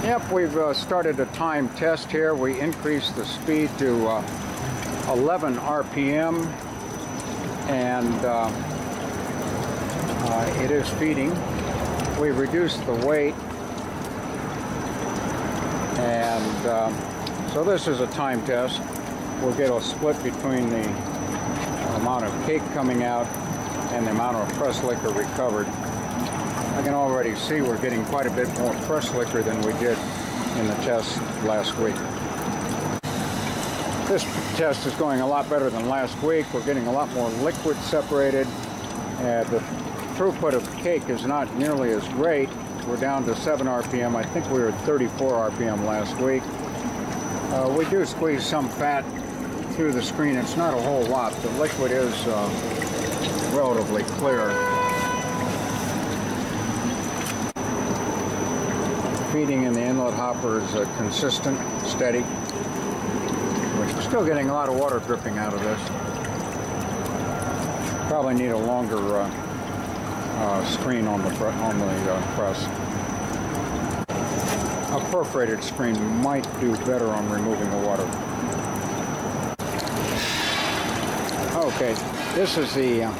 Yep, we've started a time test here. We increased the speed to 11 RPM, and it is feeding. We reduced the weight, and so this is a time test. We'll get a split between the amount of cake coming out and the amount of press liquor recovered. I can already see we're getting quite a bit more press liquor than we did in the test last week. This test is going a lot better than last week. We're getting a lot more liquid separated. The throughput of cake is not nearly as great. We're down to 7 RPM. I think we were at 34 RPM last week. We do squeeze some fat through the screen. It's not a whole lot. The liquid is relatively clear. Feeding in the inlet hopper is consistent, steady. We're still getting a lot of water dripping out of this. Probably need a longer screen on the press. A perforated screen might do better on removing the water. Okay, this is the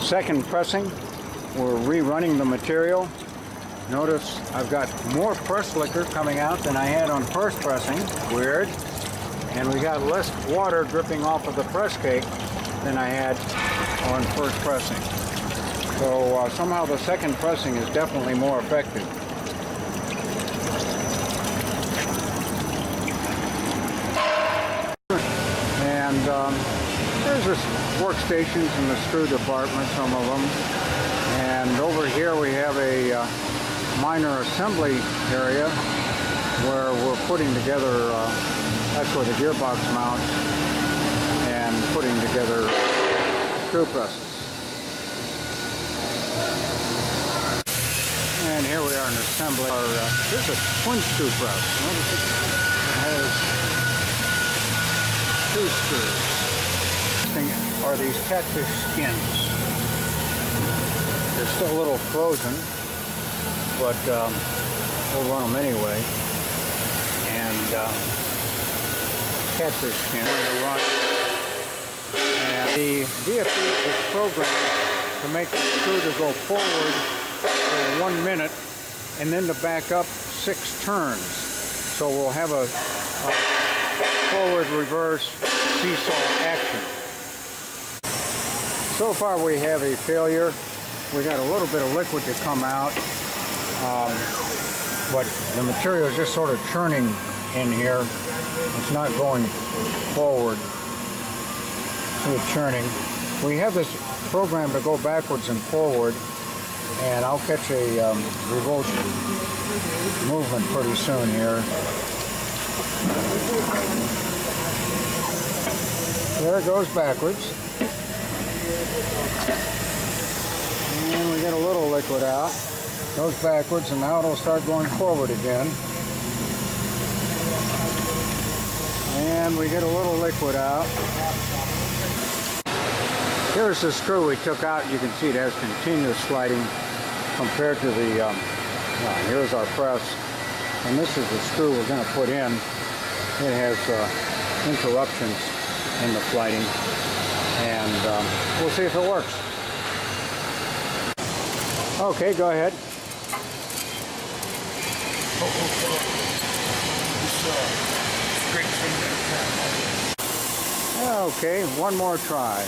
second pressing. We're rerunning the material. Notice I've got more press liquor coming out than I had on first pressing. Weird. And we got less water dripping off of the press cake than I had on first pressing. So somehow the second pressing is definitely more effective. And there's this workstations in the screw department, some of them. And over here we have a minor assembly area where we're putting together, that's where the gearbox mounts, and putting together screw presses. And here we are in assembly. This is a twin screw press. Notice it has 2 screws. These are these Catfish Skins. They're still a little frozen, but we'll run them anyway. And Catfish Skin to run. And the DFE is programmed to make the screw to go forward for 1 minute and then to back up 6 turns. So we'll have a forward reverse seesaw action. So far we have a failure. We got a little bit of liquid to come out, but the material is just sort of churning in here. It's not going forward. See it churning. We have this program to go backwards and forward, and I'll catch a reverse movement pretty soon here. There it goes backwards. And we get a little liquid out. Goes backwards, and now it'll start going forward again. And we get a little liquid out. Here's the screw we took out. You can see it has continuous sliding compared to the, here's our press. And this is the screw we're going to put in. It has interruptions in the sliding. And we'll see if it works. Okay, go ahead. Okay, one more try.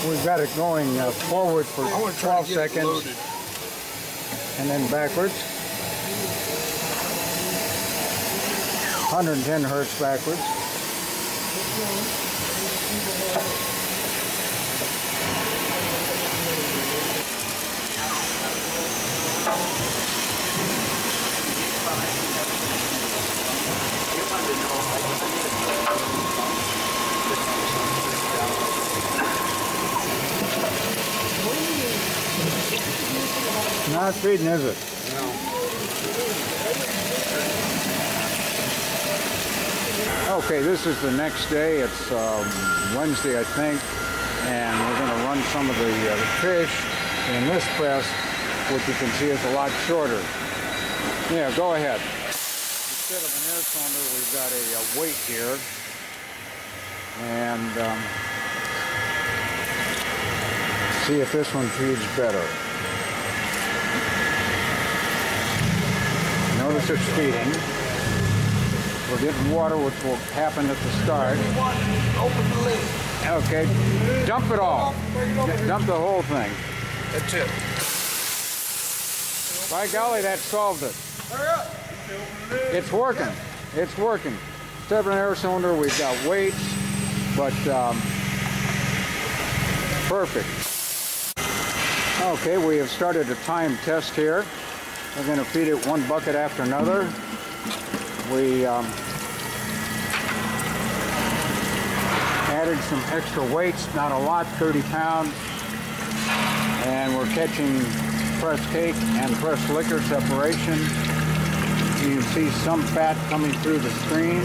We've got it going forward for 12 seconds and then backwards. 110 hertz backwards. Not feeding, is it? No. Okay, this is the next day. It's Wednesday, I think, and we're going to run some of the fish in this press, which you can see is a lot shorter. Yeah, go ahead. Instead of an air cylinder, we've got a weight here. And see if this one feeds better. Notice it's feeding. We're getting water, which will happen at the start. Open the lid. Okay, dump it all. Dump the whole thing. That's it. By golly, that solved it. Hurry up. It's working. It's working. Instead of an air cylinder, we've got weights, but perfect. Okay, we have started a time test here. We're going to feed it one bucket after another. We added some extra weights, not a lot, 30 pounds. And we're catching pressed cake and pressed liquor separation. You can see some fat coming through the screen.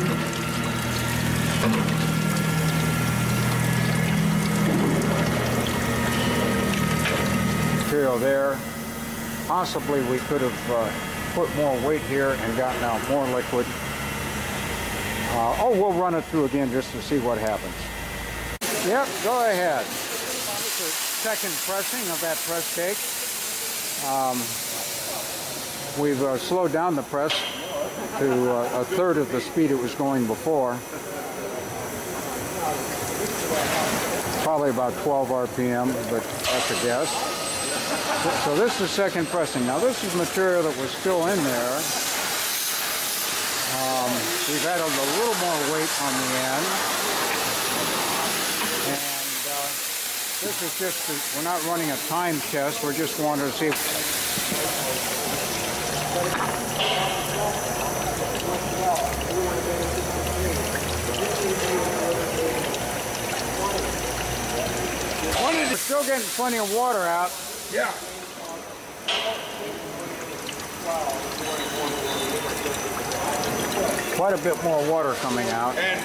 Material there. Possibly we could have put more weight here and gotten out more liquid. We'll run it through again just to see what happens. Yep, go ahead. It's the second pressing of that press cake. We've slowed down the press to a third of the speed it was going before. Probably about 12 RPM, but that's a guess. So this is second pressing. Now this is material that was still in there. We've added a little more weight on the end. And this is just, we're not running a time test, we're just wanting to see if... We're still getting plenty of water out. Yeah. Quite a bit more water coming out. And